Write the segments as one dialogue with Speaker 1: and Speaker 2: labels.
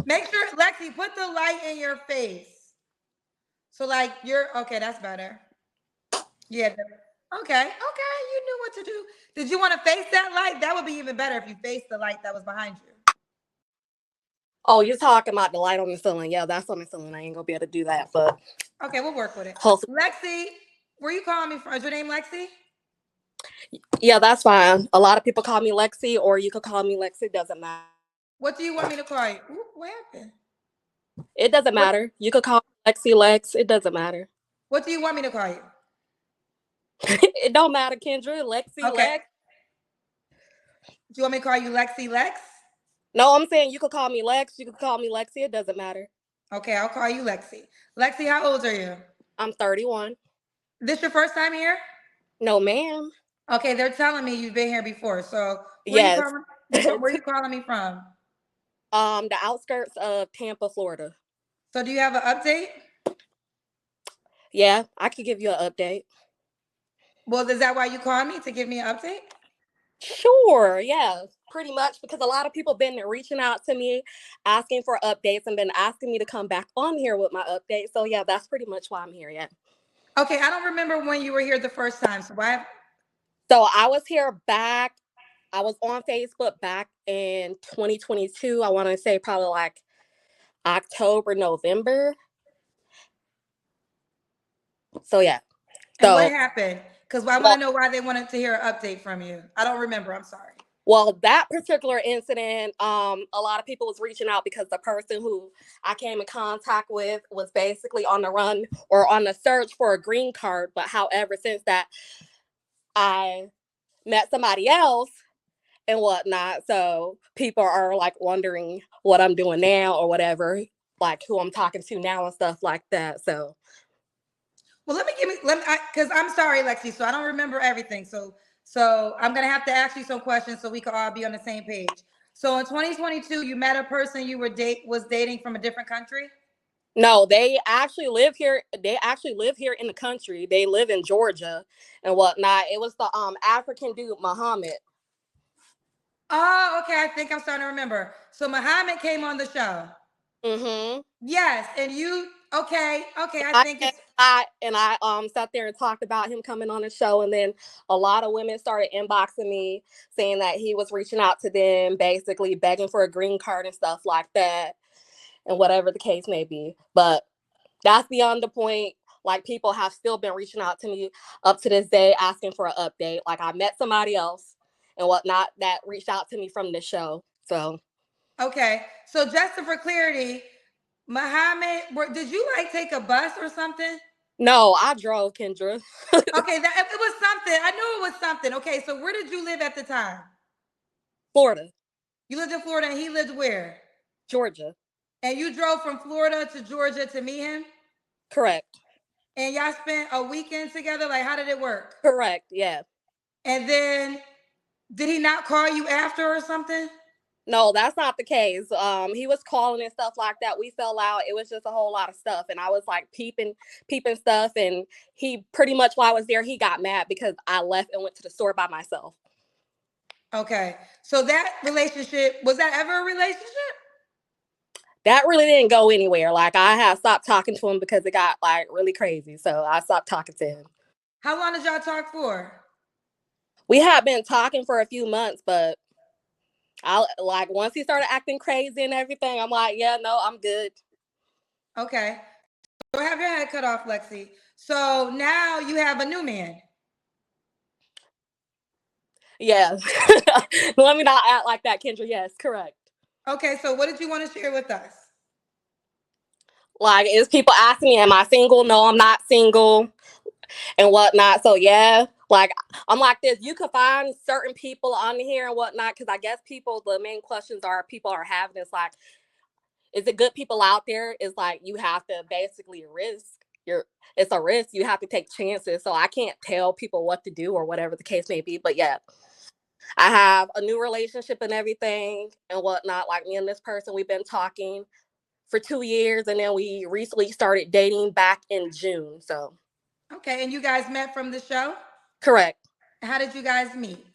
Speaker 1: Make sure, Lexi, put the light in your face. So like you're okay. That's better. Yeah. Okay. Okay. You knew what to do. Did you want to face that light? That would be even better if you faced the light that was behind you.
Speaker 2: Oh, you're talking about the light on the ceiling. Yeah, that's on the ceiling. I ain't gonna be able to do that, but
Speaker 1: Okay, we'll work with it.
Speaker 2: hopefully.
Speaker 1: Lexi, where you calling me from? Is your name Lexi?
Speaker 2: Yeah, that's fine. A lot of people call me Lexi, or you could call me Lexi. Doesn't matter.
Speaker 1: What do you want me to call you? Ooh, what happened?
Speaker 2: It doesn't
Speaker 1: What
Speaker 2: matter. You could call me Lexi Lex. It doesn't matter.
Speaker 1: What do you want me to call you?
Speaker 2: It don't matter, Kendra. Lexi
Speaker 1: Okay.
Speaker 2: Lex.
Speaker 1: Do you want me to call you Lexi Lex?
Speaker 2: No, I'm saying you could call me Lex. You could call me Lexi. It doesn't matter.
Speaker 1: Okay, I'll call you Lexi. Lexi, how old are you?
Speaker 2: I'm 31.
Speaker 1: This your first time here?
Speaker 2: No, ma'am.
Speaker 1: Okay, they're telling me you've been here before. So where you
Speaker 2: Yes.
Speaker 1: calling? Where you calling me from?
Speaker 2: The outskirts of Tampa, Florida.
Speaker 1: So do you have an update?
Speaker 2: Yeah, I could give you an update.
Speaker 1: Well, is that why you called me to give me an update?
Speaker 2: Sure, yeah, pretty much because a lot of people been reaching out to me, asking for updates, and been asking me to come back on here with my update. So yeah, that's pretty much why I'm here. Yeah.
Speaker 1: Okay, I don't remember when you were here the first time. So why?
Speaker 2: So I was here back. I was on Facebook back in 2022. I want to say probably like October, November. So yeah.
Speaker 1: And what
Speaker 2: So
Speaker 1: happened? Because I want to
Speaker 2: well,
Speaker 1: know why they wanted to hear an update from you. I don't remember. I'm sorry.
Speaker 2: that particular incident, a lot of people was reaching out because the person who I came in contact with was basically on the run or on the search for a green card. But however, since that I met somebody else and whatnot, so people are like wondering what I'm doing now or whatever, like who I'm talking to now and stuff like that. So
Speaker 1: Well, let me because I'm sorry, Lexi. So I don't remember everything. So I'm gonna have to ask you some questions so we can all be on the same page. So in 2022, you met a person you were dating from a different country.
Speaker 2: no, they actually live here. They actually live here in the country. They live in Georgia and whatnot. It was the African dude Muhammad.
Speaker 1: Oh, okay. I think I'm starting to remember. So Muhammad came on the show.
Speaker 2: Mm-hmm.
Speaker 1: Yes, and you okay? Okay, I
Speaker 2: I
Speaker 1: think
Speaker 2: and
Speaker 1: it's
Speaker 2: I sat there and talked about him coming on the show, and then a lot of women started inboxing me saying that he was reaching out to them, basically begging for a green card and stuff like that, and whatever the case may be. But that's beyond the point. Like people have still been reaching out to me up to this day, asking for an update. Like I met somebody else and whatnot that reached out to me from the show. So
Speaker 1: okay. So just for clarity, Muhammad, did you like take a bus or something?
Speaker 2: no, I drove, Kendra.
Speaker 1: Okay, that it was something. I knew it was something. Okay, so where did you live at the time?
Speaker 2: Florida,
Speaker 1: You lived in Florida and he lived where?
Speaker 2: Georgia.
Speaker 1: And you drove from Florida to Georgia to meet him?
Speaker 2: Correct.
Speaker 1: And y'all spent a weekend together? Like, how did it work?
Speaker 2: Correct. Yeah.
Speaker 1: And then, did he not call you after or something?
Speaker 2: No, that's not the case. He was calling and stuff like that. We fell out. It was just a whole lot of stuff, and I was like peeping stuff. And he pretty much while I was there, he got mad because I left and went to the store by myself.
Speaker 1: Okay. So that relationship, was that ever a relationship?
Speaker 2: That really didn't go anywhere. Like I had stopped talking to him because it got like really crazy. So I stopped talking to him.
Speaker 1: How long did y'all talk for?
Speaker 2: We had been talking for a few months, but I like once he started acting crazy and everything, I'm like, yeah, no, I'm good.
Speaker 1: Okay. So have your head cut off, Lexi. So now you have a new man.
Speaker 2: Yeah. Let me not act like that, Kendra. Yes, correct.
Speaker 1: Okay, so what did you want to share with us?
Speaker 2: Like, is people asking me, am I single? No, I'm not single and whatnot. So, yeah, like, I'm like this. You can find certain people on here and whatnot because I guess the main questions are people are having is like, is it good people out there? It's like you have to basically risk your, it's a risk. You have to take chances. So, I can't tell people what to do or whatever the case may be. But, yeah, I have a new relationship and everything and whatnot. Like, me and this person, we've been talking for 2 years, and then we recently started dating back in June. So
Speaker 1: Okay, and you guys met from the show?
Speaker 2: correct.
Speaker 1: How did you guys meet?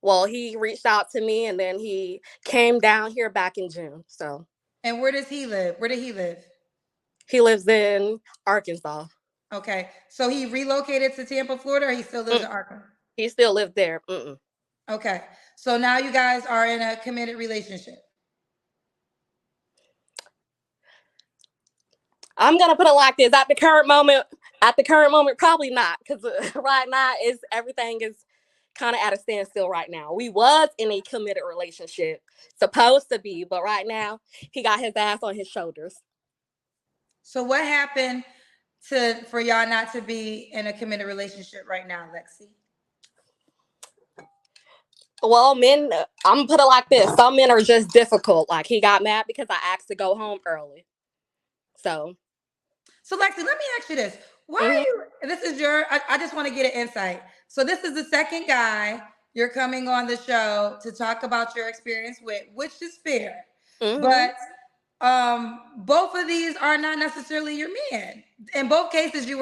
Speaker 2: Well, he reached out to me, and then he came down here back in June. So
Speaker 1: And where does he live? Where did he live?
Speaker 2: He lives in Arkansas.
Speaker 1: Okay. So he relocated to Tampa, Florida, or he still lives in Arkansas?
Speaker 2: He still lives there. Mm-mm.
Speaker 1: Okay. So now you guys are in a committed relationship.
Speaker 2: I'm gonna put it like this: at the current moment, probably not, because right now everything is kind of at a standstill right now. We was in a committed relationship, supposed to be, but right now he got his ass on his shoulders.
Speaker 1: So what happened for y'all not to be in a committed relationship right now, Lexi?
Speaker 2: Well, men, I'm gonna put it like this: some men are just difficult. Like, he got mad because I asked to go home early. So
Speaker 1: Lexi, let me ask you this. Why are you, this is I just want to get an insight. So this is the second guy you're coming on the show to talk about your experience with, which is fair. But both of these are not necessarily your man. In both cases, they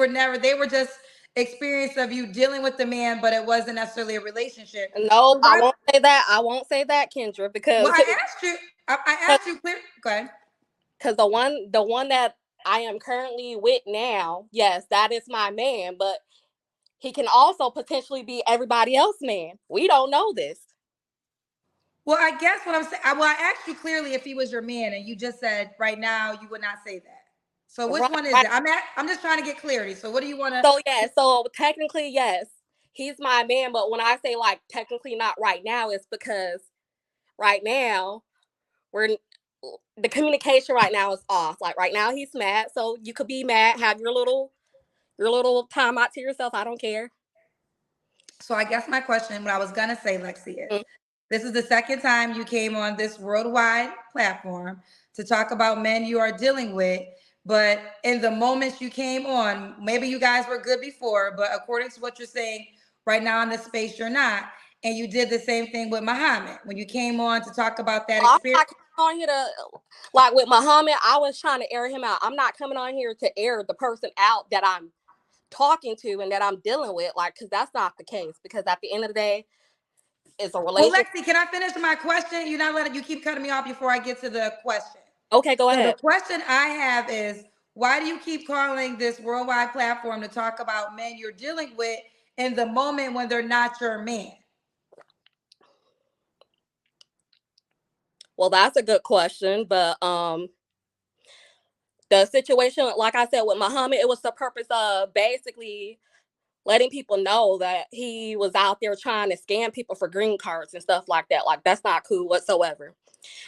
Speaker 1: were just experience of you dealing with the man, but it wasn't necessarily a relationship.
Speaker 2: No, I won't say that. I won't say that, Kendra, because
Speaker 1: I asked you. I asked you clear. Go ahead.
Speaker 2: Because the one that I am currently with now, yes, that is my man, but he can also potentially be everybody else's man. We don't know this.
Speaker 1: Well, I guess what I'm saying, well, I asked you clearly if he was your man, and you just said right now you would not say that. So which one is it? I'm just trying to get clarity. So what do you want to?
Speaker 2: So yeah, so technically, yes, he's my man, but when I say like technically not right now, it's because right now the communication right now is off. Like right now he's mad, so you could be mad, have your little time out to yourself. I don't care.
Speaker 1: So I guess my question, what I was gonna say, Lexi, is this is the second time you came on this worldwide platform to talk about men you are dealing with. But in the moments you came on, maybe you guys were good before, but according to what you're saying right now in this space, you're not. And you did the same thing with Muhammad when you came on to talk about that experience.
Speaker 2: I'm not on here to, like with Muhammad, I was trying to air him out. I'm not coming on here to air the person out that I'm talking to and that I'm dealing with, like, because that's not the case. Because at the end of the day, it's a relationship.
Speaker 1: Well, Lexi, can I finish my question? You're not letting, you keep cutting me off before I get to the question.
Speaker 2: Okay, go ahead.
Speaker 1: The question I have is, why do you keep calling this worldwide platform to talk about men you're dealing with in the moment when they're not your man?
Speaker 2: Well, that's a good question, but the situation, like I said with Muhammad, it was the purpose of basically letting people know that he was out there trying to scam people for green cards and stuff like that. Like, that's not cool whatsoever.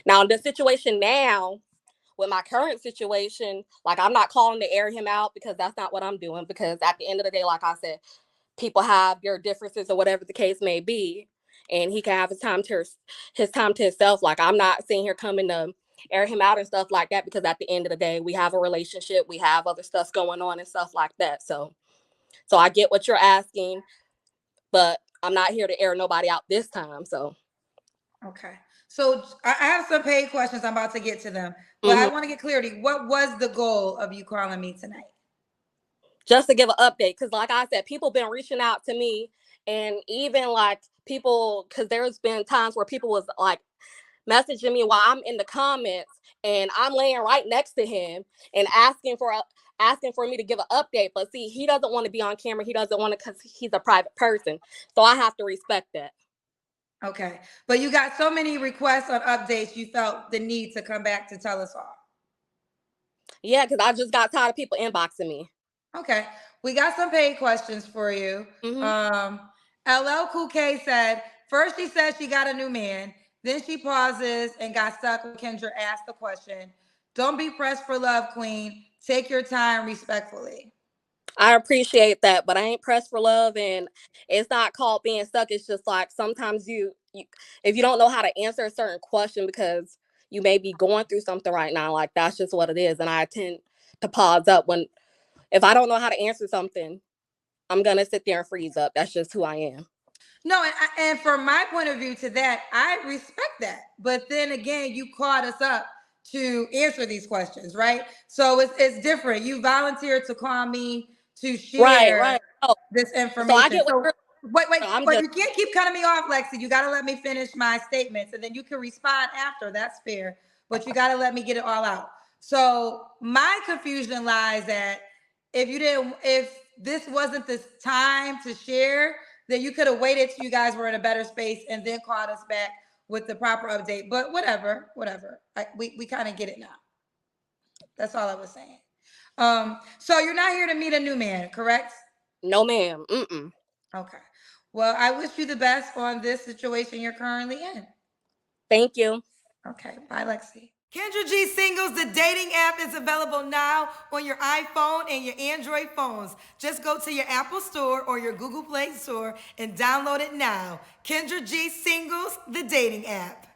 Speaker 2: Now, the situation now, with my current situation, like, I'm not calling to air him out because that's not what I'm doing. Because at the end of the day, like I said, people have their differences or whatever the case may be, and he can have his time to himself. Like, I'm not sitting here coming to air him out and stuff like that, because at the end of the day, we have a relationship, we have other stuff going on and stuff like that. So I get what you're asking, but I'm not here to air nobody out this time. So
Speaker 1: okay. So I have some paid questions. I'm about to get to them, but I want to get clarity. What was the goal of you calling me tonight?
Speaker 2: Just to give an update, because like I said, people been reaching out to me, and even like people, because there's been times where people was like messaging me while I'm in the comments and I'm laying right next to him and asking for me to give an update. But see, he doesn't want to be on camera. He doesn't want to, because he's a private person. So I have to respect that.
Speaker 1: Okay. But you got so many requests on updates, you felt the need to come back to tell us all.
Speaker 2: Yeah, because I just got tired of people inboxing me.
Speaker 1: Okay. We got some paid questions for you. LL Cool K said, first she said she got a new man. Then she pauses and got stuck when Kendra asked the question. Don't be pressed for love, queen. Take your time respectfully.
Speaker 2: I appreciate that, but I ain't pressed for love, and it's not called being stuck. It's just like sometimes you if you don't know how to answer a certain question because you may be going through something right now, like, that's just what it is. And I tend to pause up if I don't know how to answer something, I'm gonna sit there and freeze up. That's just who I am.
Speaker 1: No, and from my point of view to that, I respect that. But then again, you called us up to answer these questions, right? So it's different. You volunteered to call me to share this information.
Speaker 2: So I get what
Speaker 1: wait, but you can't keep cutting me off, Lexi. You got to let me finish my statements, and then you can respond after. That's fair. but you got to let me get it all out. So my confusion lies at if this wasn't the time to share, then you could have waited till you guys were in a better space and then called us back with the proper update. But whatever. We kind of get it now. That's all I was saying. So you're not here to meet a new man, correct?
Speaker 2: No, ma'am. Mm-mm.
Speaker 1: Okay. Well, I wish you the best on this situation you're currently in.
Speaker 2: Thank you.
Speaker 1: Okay. Bye, Lexi. Kendra G Singles, the dating app is available now on your iPhone and your Android phones. Just go to your Apple Store or your Google Play Store and download it now. Kendra G Singles, the dating app.